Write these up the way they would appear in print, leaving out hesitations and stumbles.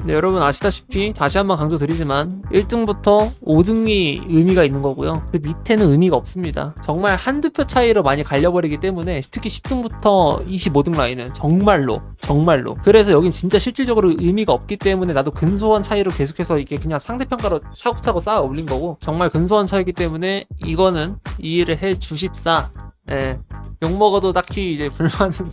네, 여러분 아시다시피 다시 한번 강조드리지만 1등부터 5등이 의미가 있는 거고요. 그 밑에는 의미가 없습니다. 정말 한두 표 차이로 많이 갈려버리기 때문에 특히 10등부터 25등 라인은 정말로 그래서 여긴 진짜 실질적으로 의미가 없기 때문에 나도 근소한 차이로 계속해서 이게 그냥 상대평가로 차곡차곡 쌓아 올린 거고 정말 근소한 차이기 때문에 이거는 이해를 해 주십사. 예. 욕먹어도 딱히 이제 불만은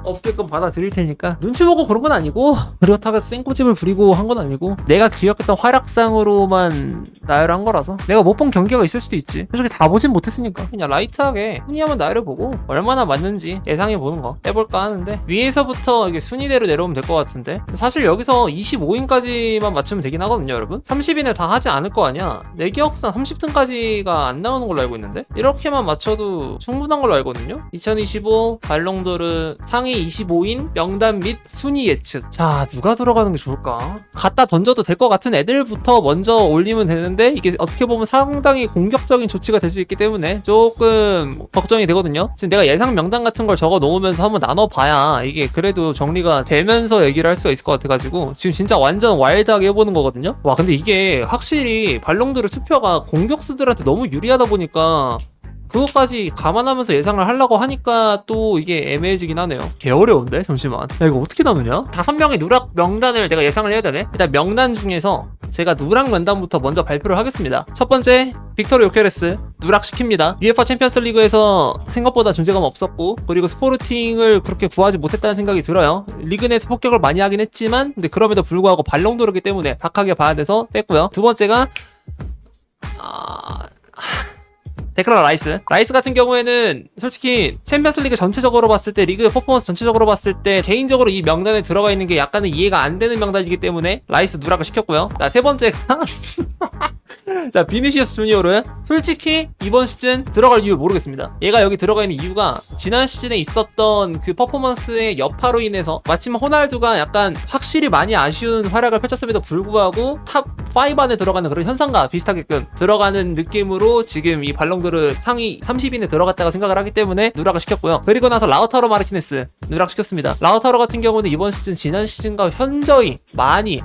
없게끔 받아들일 테니까 눈치 보고 그런 건 아니고 그렇다고 쌩꼬집을 부리고 한 건 아니고 내가 기억했던 활약상으로만 나열한 거라서 내가 못 본 경기가 있을 수도 있지. 솔직히 다 보진 못했으니까 그냥 라이트하게 순위 한번 나열해보고 얼마나 맞는지 예상해보는 거 해볼까 하는데 위에서부터 이게 순위대로 내려오면 될 것 같은데 사실 여기서 25인까지만 맞추면 되긴 하거든요 여러분. 30인을 다 하지 않을 거 아니야. 내 기억상 30등까지가 안 나오는 걸로 알고 있는데 이렇게만 맞춰도 충분한 걸로 알거든요. 2025 발롱도르 상위 25인 명단 및 순위 예측. 자, 누가 들어가는 게 좋을까? 갖다 던져도 될 것 같은 애들부터 먼저 올리면 되는데 이게 어떻게 보면 상당히 공격적인 조치가 될 수 있기 때문에 조금 걱정이 되거든요. 지금 내가 예상 명단 같은 걸 적어 놓으면서 한번 나눠봐야 이게 그래도 정리가 되면서 얘기를 할 수가 있을 것 같아가지고 지금 진짜 완전 와일드하게 해보는 거거든요. 와, 근데 이게 확실히 발롱도르 투표가 공격수들한테 너무 유리하다 보니까 그것까지 감안하면서 예상을 하려고 하니까 또 이게 애매해지긴 하네요. 개 어려운데? 잠시만. 야, 이거 어떻게 나누냐? 5명의 누락 명단을 내가 예상을 해야 되네? 일단 명단 중에서 제가 누락 명단부터 먼저 발표를 하겠습니다. 첫 번째, 빅토르 요케레스 누락시킵니다. UEFA 챔피언스 리그에서 생각보다 존재감 없었고 그리고 스포르팅을 그렇게 구하지 못했다는 생각이 들어요. 리그 내에서 폭격을 많이 하긴 했지만 근데 그럼에도 불구하고 발롱도르기 때문에 박하게 봐야 돼서 뺐고요. 두 번째가 데클란 라이스 같은 경우에는 솔직히 챔피언스 리그 전체적으로 봤을 때 리그의 퍼포먼스 전체적으로 봤을 때 개인적으로 이 명단에 들어가 있는 게 약간은 이해가 안 되는 명단이기 때문에 라이스 누락을 시켰고요. 자, 세 번째가 자, 비니시우스 주니어르 솔직히 이번 시즌 들어갈 이유 모르겠습니다. 얘가 여기 들어가 있는 이유가 지난 시즌에 있었던 그 퍼포먼스의 여파로 인해서 마침 호날두가 약간 확실히 많이 아쉬운 활약을 펼쳤음에도 불구하고 탑 5 안에 들어가는 그런 현상과 비슷하게끔 들어가는 느낌으로 지금 이 발롱도르 상위 30인에 들어갔다고 생각을 하기 때문에 누락을 시켰고요. 그리고 나서 라우타로 마르티네스 누락시켰습니다. 라우타로 같은 경우는 이번 시즌 지난 시즌과 현저히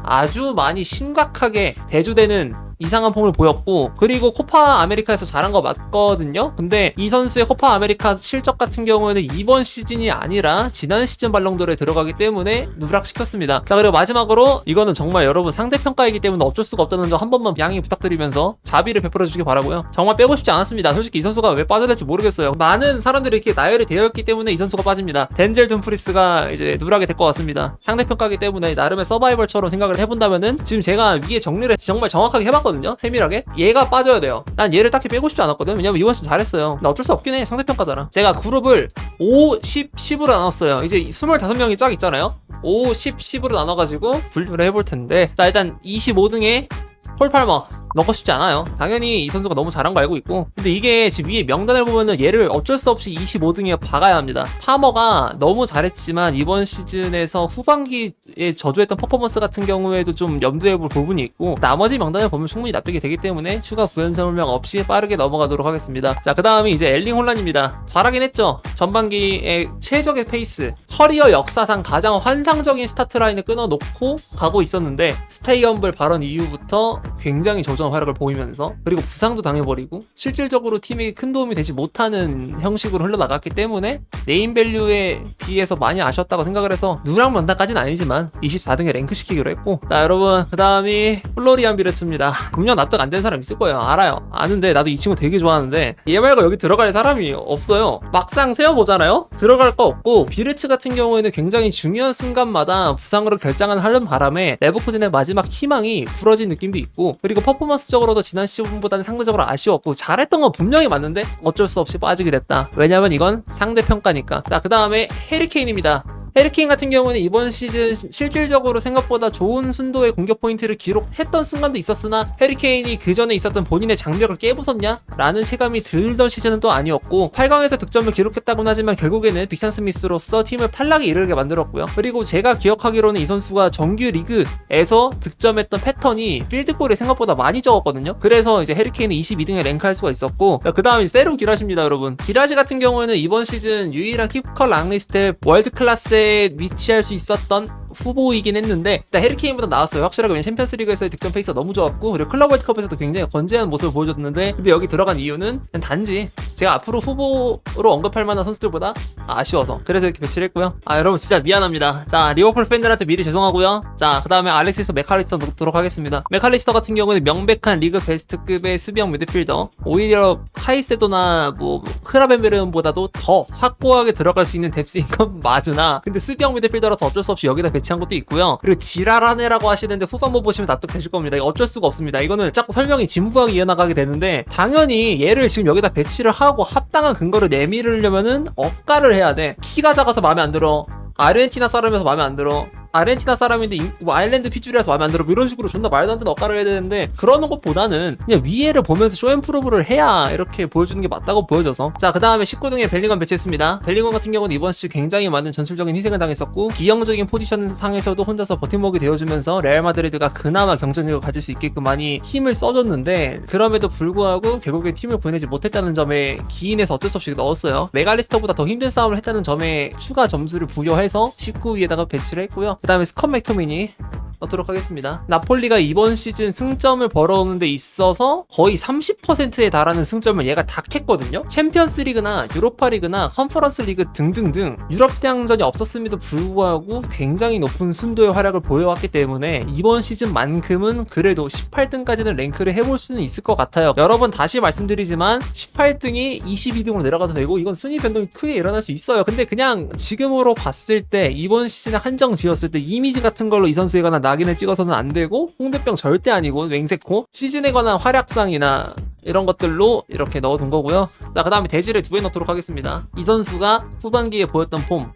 아주 많이 심각하게 대조되는 이상한 폼을 보였고 그리고 코파 아메리카에서 잘한 거 맞거든요. 근데 이 선수의 코파 아메리카 실적 같은 경우에는 이번 시즌이 아니라 지난 시즌 발롱도르에 들어가기 때문에 누락시켰습니다. 자, 그리고 마지막으로 이거는 정말 여러분 상대평가이기 때문에 어쩔 수가 없다는 점 한 번만 양해 부탁드리면서 자비를 베풀어 주시기 바라고요. 정말 빼고 싶지 않았습니다. 솔직히 이 선수가 왜 빠져야 될지 모르겠어요. 많은 사람들이 이렇게 나열이 되어 있기 때문에 이 선수가 빠집니다. 덴젤 dum프리스가 이제 누락이 될 것 같습니다. 상대평가이기 때문에 나름의 서바이벌처럼 생각을 해본다면은 지금 제가 위에 정리를 정말 정확하게 해봤거든요. 세밀하게. 얘가 빠져야 돼요. 난 얘를 딱히 빼고 싶지 않았거든. 왜냐면 이번 시즌 잘했어요. 근데 어쩔 수 없긴 해. 상대평가잖아. 제가 그룹을 5, 10, 10으로 나눴어요. 이제 25명이 쫙 있잖아요. 5, 10, 10으로 나눠가지고 분류를 해볼 텐데 자, 일단 25등에 폴 팔머 넣고 싶지 않아요. 당연히 이 선수가 너무 잘한 거 알고 있고 근데 이게 지금 위에 명단을 보면은 얘를 어쩔 수 없이 25등에 박아야 합니다. 파머가 너무 잘했지만 이번 시즌에서 후반기에 저조했던 퍼포먼스 같은 경우에도 좀 염두해 볼 부분이 있고 나머지 명단을 보면 충분히 납득이 되기 때문에 추가 부연 설명 없이 빠르게 넘어가도록 하겠습니다. 자, 그 다음에 이제 엘링 홀란입니다. 잘하긴 했죠. 전반기에 최적의 페이스 커리어 역사상 가장 환상적인 스타트 라인을 끊어놓고 가고 있었는데 스테이 험블 발언 이후부터 굉장히 저조한 활약을 보이면서 그리고 부상도 당해버리고 실질적으로 팀에 큰 도움이 되지 못하는 형식으로 흘러나갔기 때문에 네임밸류에 비해서 많이 아쉬웠다고 생각을 해서 누락 명단까지는 아니지만 24등에 랭크시키기로 했고 자, 여러분 그 다음이 플로리안 비르츠입니다. 분명 납득 안 되는 사람 있을 거예요. 알아요. 아는데 나도 이 친구 되게 좋아하는데 얘 말고 여기 들어갈 사람이 없어요. 막상 세어보잖아요. 들어갈 거 없고 비르츠 같은 경우에는 굉장히 중요한 순간마다 부상으로 결장을 하는 바람에 레버쿠젠의 마지막 희망이 부러진 느낌도 있고 그리고 퍼포먼스적으로도 지난 시즌보다는 상대적으로 아쉬웠고 잘했던 건 분명히 맞는데 어쩔 수 없이 빠지게 됐다. 왜냐면 이건 상대평가니까. 자, 그 다음에 해리케인입니다. 해리케인 같은 경우는 이번 시즌 실질적으로 생각보다 좋은 순도의 공격 포인트를 기록했던 순간도 있었으나 해리케인이 그 전에 있었던 본인의 장벽을 깨부쉈냐? 라는 체감이 들던 시즌은 또 아니었고 8강에서 득점을 기록했다곤 하지만 결국에는 빅찬 스미스로서 팀을 탈락에 이르게 만들었고요. 그리고 제가 기억하기로는 이 선수가 정규 리그에서 득점했던 패턴이 필드골이 생각보다 많이 적었거든요. 그래서 이제 해리케인은 22등에 랭크할 수가 있었고 그 다음에 세루 기라시입니다. 여러분 기라시 같은 경우에는 이번 시즌 유일한 키퍼 랑리스트에 월드 클래스에 위치할 수 있었던 후보이긴 했는데 일단 해리케인보다 나았어요. 확실하게. 왜냐면 챔피언스 리그에서의 득점 페이스가 너무 좋았고, 그리고 클럽 월드컵에서도 굉장히 건재한 모습을 보여줬는데, 근데 여기 들어간 이유는 그냥 단지 제가 앞으로 후보로 언급할 만한 선수들보다 아쉬워서 그래서 이렇게 배치를 했고요. 여러분 진짜 미안합니다. 자, 리버풀 팬들한테 미리 죄송하고요. 자, 그 다음에 알렉시스 맥칼리스터 놓도록 하겠습니다. 맥칼리스터 같은 경우는 명백한 리그 베스트급의 수비형 미드필더, 오히려 카이세도나 뭐 흐라벤베르보다도 더 확고하게 들어갈 수 있는 뎁스인 건 맞으나, 근데 수비형 미드필더라서 어쩔 수 없이 여기다 배치한 것도 있고요. 그리고 지랄하네라고 하시는데 후반부 보시면 납득되실 겁니다. 이거 어쩔 수가 없습니다. 이거는 자꾸 설명이 진부하게 이어나가게 되는데, 당연히 얘를 지금 여기다 배치를 하고 합당한 근거를 내밀으려면은 억가를 해야 돼. 키가 작아서 마음에 안 들어, 아르헨티나 사람이어서 마음에 안 들어, 아르헨티나 사람인데 뭐 아일랜드 핏줄이라서 마음에 안 들어, 뭐 이런 식으로 존나 말도 안 되는 억가를 해야 되는데, 그러는 것보다는 그냥 위에를 보면서 쇼앤프루브를 해야 이렇게 보여주는 게 맞다고 보여져서. 자, 그 다음에 19등에 벨링엄 배치했습니다. 벨링엄 같은 경우는 이번 시즌 굉장히 많은 전술적인 희생을 당했었고, 기형적인 포지션 상에서도 혼자서 버팀목이 되어주면서 레알 마드리드가 그나마 경쟁력을 가질 수 있게끔 많이 힘을 써줬는데, 그럼에도 불구하고 결국에 팀을 보내지 못했다는 점에 기인해서 어쩔 수 없이 넣었어요. 메갈리스터보다 더 힘든 싸움을 했다는 점에 추가 점수를 부여해서 19위에다가 배치를 했고요. 그 다음에 스컷 맥토미니 넣도록 하겠습니다. 나폴리가 이번 시즌 승점을 벌어오는 데 있어서 거의 30%에 달하는 승점을 얘가 다 캤거든요. 챔피언스 리그나 유로파 리그나 컨퍼런스 리그 등등등 유럽 대항전이 없었음에도 불구하고 굉장히 높은 순도의 활약을 보여왔기 때문에 이번 시즌만큼은 그래도 18등까지는 랭크를 해볼 수는 있을 것 같아요. 여러 번 다시 말씀드리지만 18등이 22등으로 내려가도 되고, 이건 순위 변동이 크게 일어날 수 있어요. 근데 그냥 지금으로 봤을 때 이번 시즌에 한정 지었을 때 이미지 같은 걸로 이 선수에 관한 낙인을 찍어서는 안 되고, 홍대병 절대 아니고 맹세코 시즌에 관한 활약상이나 이런 것들로 이렇게 넣어둔 거고요. 자, 그 다음에 대지를 2개 넣도록 하겠습니다. 이 선수가 후반기에 보였던 폼,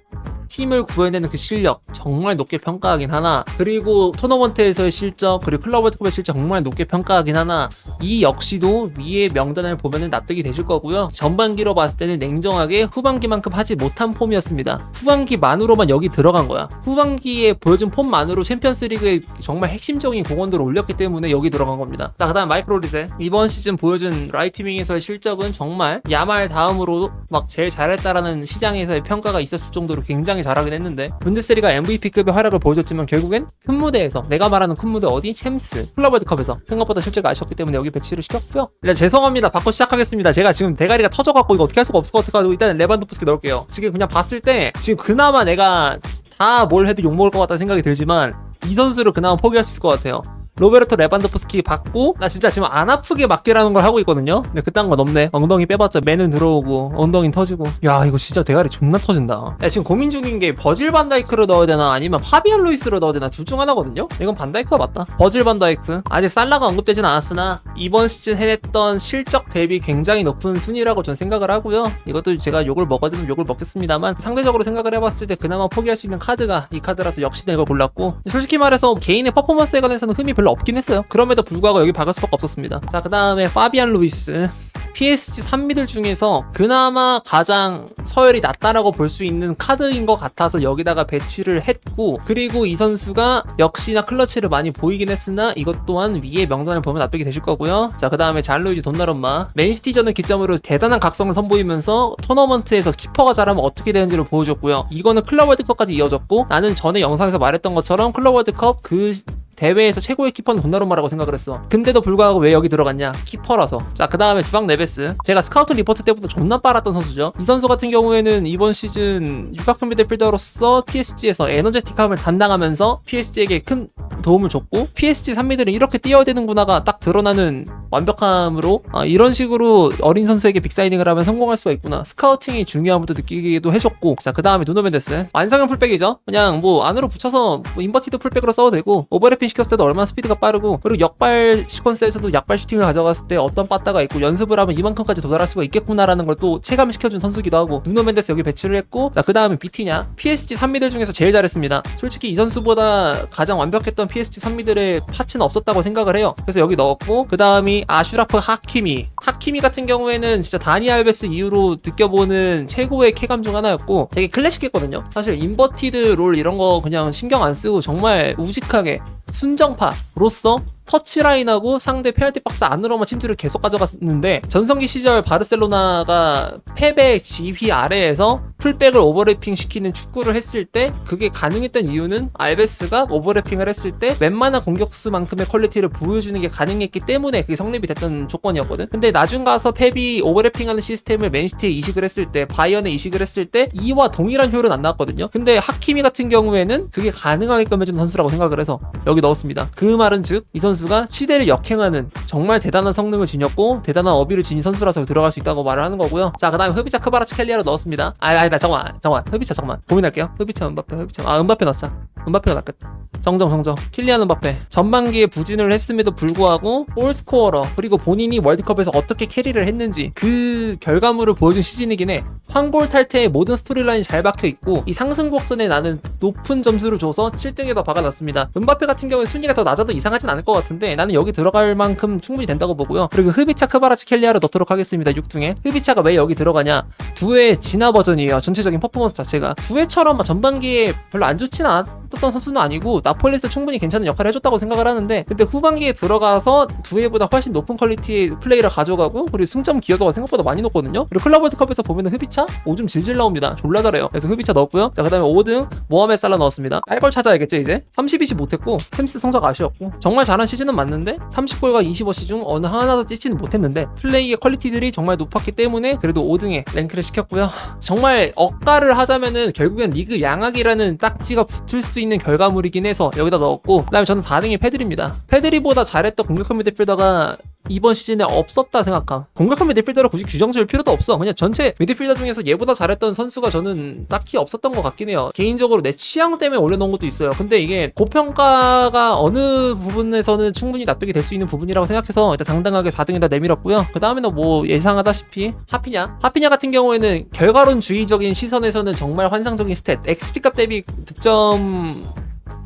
팀을 구해내는 그 실력 정말 높게 평가하긴 하나, 그리고 토너먼트에서의 실적, 그리고 클럽 월드컵의 실적 정말 높게 평가하긴 하나, 이 역시도 위에 명단을 보면은 납득이 되실 거고요. 전반기로 봤을 때는 냉정하게 후반기만큼 하지 못한 폼이었습니다. 후반기만으로만 여기 들어간 거야. 후반기에 보여준 폼만으로 챔피언스 리그에 정말 핵심적인 공헌도를 올렸기 때문에 여기 들어간 겁니다. 자, 그 다음 마이크 롤리세. 이번 시즌 보여준 라이트윙에서의 실적은 정말 야말 다음으로 막 제일 잘했다라는 시장에서의 평가가 있었을 정도로 굉장히 잘하긴 했는데, 분데스리가 MVP급의 활약을 보여줬지만 결국엔 큰 무대에서, 내가 말하는 큰 무대 어디? 챔스 클럽 월드컵에서 생각보다 실제가 아쉬웠기 때문에 여기 배치를 시켰고요. 일단 죄송합니다. 바꿔 시작하겠습니다. 제가 지금 대가리가 터져갖고 이거 어떻게 할 수가 없을 것 같아가지고 일단 레반도프스키 넣을게요. 지금 그냥 봤을 때 지금 그나마 내가 다 뭘 해도 욕먹을 것 같다는 생각이 들지만 이 선수를 그나마 포기할 수 있을 것 같아요. 로베르토 레반도프스키 받고, 나 진짜 지금 안 아프게 맡기라는 걸 하고 있거든요. 근데 그딴 건 없네. 엉덩이 빼봤자 매는 들어오고 엉덩이 터지고. 야, 이거 진짜 대가리 존나 터진다. 야, 지금 고민 중인 게 버질 반다이크로 넣어야 되나 아니면 파비안 루이스로 넣어야 되나, 둘 중 하나거든요. 이건 반다이크가 맞다. 버질 반다이크. 아직 살라가 언급되진 않았으나 이번 시즌 해냈던 실적 대비 굉장히 높은 순위라고 전 생각을 하고요. 이것도 제가 욕을 먹어도 욕을 먹겠습니다만, 상대적으로 생각을 해봤을 때 그나마 포기할 수 있는 카드가 이 카드라서 역시나 이걸 골랐고, 솔직히 말해서 개인의 퍼포먼스에 관해서는 흠이 별로 없긴 했어요. 그럼에도 불구하고 여기 박을 수밖에 없었습니다. 자, 그 다음에 파비안 루이스. PSG 3미들 중에서 그나마 가장 서열이 낮다라고 볼 수 있는 카드인 것 같아서 여기다가 배치를 했고, 그리고 이 선수가 역시나 클러치를 많이 보이긴 했으나 이것 또한 위에 명단을 보면 납득이 되실 거고요. 자, 그 다음에 잘루이지 돈나룸마. 맨시티전을 기점으로 대단한 각성을 선보이면서 토너먼트에서 키퍼가 잘하면 어떻게 되는지를 보여줬고요. 이거는 클럽 월드컵까지 이어졌고, 나는 전에 영상에서 말했던 것처럼 클럽 월드컵 그 대회에서 최고의 키퍼는 돈나룸마라고 생각을 했어. 근데도 불구하고 왜 여기 들어갔냐? 키퍼라서. 자, 그 다음에 주앙 네베스. 제가 스카우트 리포트 때부터 존나 빨았던 선수죠. 이 선수 같은 경우에는 이번 시즌 육각형 미드필더로서 PSG에서 에너제틱함을 담당하면서 PSG에게 큰 도움을 줬고, PSG 3미들은 이렇게 뛰어야 되는구나가 딱 드러나는 완벽함으로, 이런 식으로 어린 선수에게 빅사이닝을 하면 성공할 수가 있구나, 스카우팅이 중요함을 느끼기도 해줬고. 자, 그 다음에 누노 멘데스. 완성형 풀백이죠. 그냥 뭐 안으로 붙여서 뭐 인버티드 풀백으로 써도 되고, 오버래핑 시켰을 때도 얼마나 스피드가 빠르고, 그리고 역발 시퀀스에서도 약발 슈팅을 가져갔을 때 어떤 빠따가 있고, 연습을 하면 이만큼까지 도달할 수가 있겠구나라는 걸 또 체감시켜준 선수기도 하고, 누노 멘데스 여기 배치를 했고. 자, 그 다음에 비티냐. PSG 3미들 중에서 제일 잘했습니다. 솔직히 이 선수보다 가장 완벽했던 PSG 3미들의 파츠는 없었다고 생각을 해요. 그래서 여기 넣었고, 그 다음이 아슈라프 하키미. 하키미 같은 경우에는 진짜 다니 알베스 이후로 느껴보는 최고의 쾌감 중 하나였고, 되게 클래식했거든요. 사실 인버티드 롤 이런 거 그냥 신경 안 쓰고 정말 우직하게 순정파로서 터치라인하고 상대 페널티 박스 안으로만 침투를 계속 가져갔는데 전성기 시절 바르셀로나가 펩의 지휘 아래에서 풀백을 오버래핑 시키는 축구를 했을 때 그게 가능했던 이유는 알베스가 오버래핑을 했을 때 웬만한 공격수만큼의 퀄리티를 보여주는 게 가능했기 때문에 그게 성립이 됐던 조건이었거든. 근데 나중 가서 펩이 오버래핑하는 시스템을 맨시티에 이식을 했을 때, 바이언에 이식을 했을 때 이와 동일한 효율은 안 나왔거든요. 근데 하키미 같은 경우에는 그게 가능하게끔 해준 선수라고 생각을 해서 여기 넣었습니다. 그 말은 즉 이 선수가 시대를 역행하는 정말 대단한 성능을 지녔고 대단한 어비를 지닌 선수라서 들어갈 수 있다고 말을 하는 거고요. 자, 그 다음에 흐비차 크바라츠켈리아로 넣었습니다. 아니다, 잠깐만 흐비차 잠깐만 고민할게요. 흐비차 은바페 은바페 넣자. 은바페가 낫겠다. 정정 킬리안 은바페 전반기에 부진을 했음에도 불구하고 골스코어러 그리고 본인이 월드컵에서 어떻게 캐리를 했는지 그 결과물을 보여준 시즌이긴 해. 황골 탈퇴에 모든 스토리라인이 잘 박혀있고 이 상승곡선에 나는 높은 점수를 줘서 7등에 더 박아놨습니다. 은바페 같은 경우에 순위가 더 낮아도 이상하진 않을 것 같은데 나는 여기 들어갈 만큼 충분히 된다고 보고요. 그리고 흐비차 크바라츠켈리아를 넣도록 하겠습니다. 6등에. 흐비차가 왜 여기 들어가냐, 두의 진화 버전이에요. 전체적인 퍼포먼스 자체가 두의처럼 전반기에 별로 안 좋진 않았던 선수는 아니고 나폴리에서 충분히 괜찮은 역할을 해줬다고 생각을 하는데, 근데 후반기에 들어가서 두의보다 훨씬 높은 퀄리티의 플레이를 가져가고 그리고 승점 기여도가 생각보다 많이 높거든요. 그리고 클럽 월드컵에서 보면은 흐비차 오줌 질질 나옵니다. 졸라 잘해요. 그래서 흐비차 넣었고요. 자, 그 다음에 5등 모하메드 살라 넣었습니다. 알 걸 찾아야겠죠. 이제 30이지 못했고 템스 성적 아쉬웠고 정말 잘한 시즌은 맞는데 30골과 20어시 중 어느 하나도 찌지는 못했는데 플레이의 퀄리티들이 정말 높았기 때문에 그래도 5등에 랭크를 시켰고요. 정말 억가를 하자면은 결국엔 리그 양악이라는 딱지가 붙을 수 있는 결과물이긴 해서 여기다 넣었고, 그 다음에 저는 4등이 페드리입니다. 페드리보다 잘했던 공격형 미드필더가 이번 시즌에 없었다 생각함. 공격형 미드필더를 굳이 규정 지을 필요도 없어. 그냥 전체 미드필더 중에서 얘보다 잘했던 선수가 저는 딱히 없었던 것 같긴 해요. 개인적으로 내 취향 때문에 올려놓은 것도 있어요. 근데 이게 고평가가 어느 부분에서는 충분히 납득이 될 수 있는 부분이라고 생각해서 일단 당당하게 4등에다 내밀었고요. 그 다음에는 뭐 예상하다시피 하피냐 같은 경우에는 결과론주의적인 시선에서는 정말 환상적인 스탯, XG값 대비 득점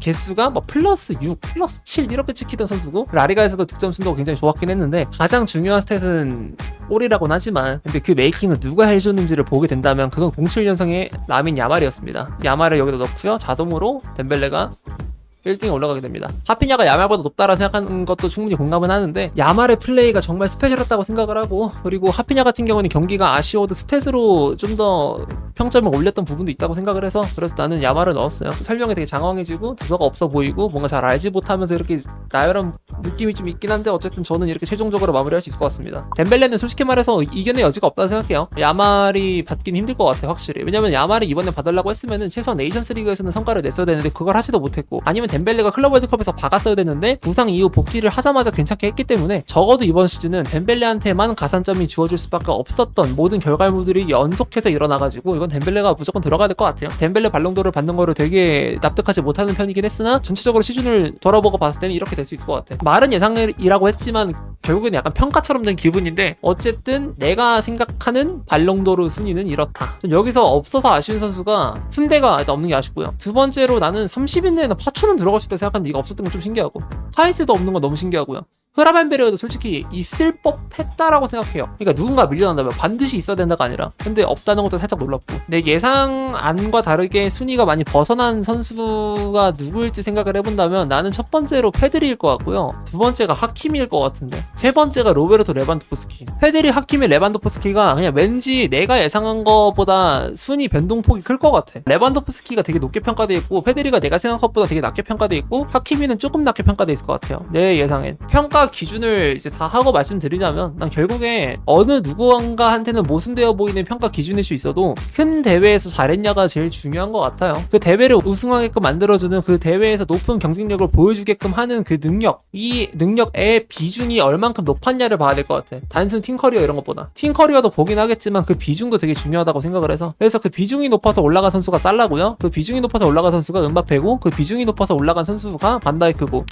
개수가 뭐 플러스 6, 플러스 7 이렇게 찍히던 선수고 라리가에서도 득점 순도가 굉장히 좋았긴 했는데 가장 중요한 스탯은 올이라고는 하지만 근데 그 메이킹을 누가 해줬는지를 보게 된다면 그건 07년생의 라민 야말이었습니다. 야말을 여기다 넣고요. 자동으로 덴벨레가 1등에 올라가게 됩니다. 하피냐가 야말보다 높다라 생각하는 것도 충분히 공감은 하는데 야말의 플레이가 정말 스페셜했다고 생각을 하고, 그리고 하피냐 같은 경우는 경기가 아쉬워도 스탯으로 좀 더 평점을 올렸던 부분도 있다고 생각을 해서 그래서 나는 야말을 넣었어요. 설명이 되게 장황해지고 두서가 없어 보이고 뭔가 잘 알지 못하면서 이렇게 나열한 느낌이 좀 있긴 한데 어쨌든 저는 이렇게 최종적으로 마무리할 수 있을 것 같습니다. 덴벨레는 솔직히 말해서 이겨낼 여지가 없다고 생각해요. 야말이 받긴 힘들 것 같아요. 확실히. 왜냐면 야말이 이번에 받으려고 했으면은 최소한 네이션스 리그에서는 성과를 냈어야 되는데 그걸 하지도 못했고, 아니면 덴벨레가 클럽 월드컵에서 박았어야 되는데 부상 이후 복귀를 하자마자 괜찮게 했기 때문에 적어도 이번 시즌은 덴벨레한테만 가산점이 주어질 수밖에 없었던 모든 결과물들이 연속해서 일어나가지고 이건 덴벨레가 무조건 들어가야 될 것 같아요. 덴벨레 발롱도르를 받는 거를 되게 납득하지 못하는 편이긴 했으나 전체적으로 시즌을 돌아보고 봤을 때는 이렇게 될 수 있을 것 같아. 말은 예상이라고 했지만 결국엔 약간 평가처럼 된 기분인데 어쨌든 내가 생각하는 발롱도르 순위는 이렇다. 여기서 없어서 아쉬운 선수가 훈데가 일단 없는 게 아쉽고요. 두 번째로 나는 30인 내에는 파초는 들어갈 수 있다 생각하는데 이거 없었던 건 좀 신기하고, 카이스도 없는 건 너무 신기하고요. 흐라벤베르도 솔직히 있을 법했다라고 생각해요. 그러니까 누군가 밀려난다면 반드시 있어야 된다가 아니라, 근데 없다는 것도 살짝 놀랍고, 내 예상안과 다르게 순위가 많이 벗어난 선수가 누구일지 생각을 해본다면 나는 첫 번째로 페드리일 것 같고요. 두 번째가 하키미일 것 같은데, 세 번째가 로베르토 레반도프스키. 페드리, 하키미, 레반도프스키가 그냥 왠지 내가 예상한 것보다 순위 변동폭이 클 것 같아. 레반도프스키가 되게 높게 평가돼 있고 페드리가 내가 생각한 것보다 되게 낮게 평가돼 있고 하키미는 조금 낮게 평가돼 있을 것 같아요. 내 예상엔. 평가 기준을 이제 다 하고 말씀드리자면 난 결국에 어느 누구한가한테는 모순되어 보이는 평가 기준일 수 있어도 큰 대회에서 잘했냐가 제일 중요한 것 같아요. 그 대회를 우승하게끔 만들어주는, 그 대회에서 높은 경쟁력을 보여주게끔 하는 그 능력, 이 능력의 비중이 얼만큼 높았냐를 봐야 될 것 같아. 단순 팀 커리어 이런 것보다. 팀 커리어도 보긴 하겠지만 그 비중도 되게 중요하다고 생각을 해서, 그래서 그 비중이 높아서 올라간 선수가 살라고요. 그 비중이 높아서 올라간 선수가 은바페고 그 비중이 높아서 올라간 선수가 반다이크고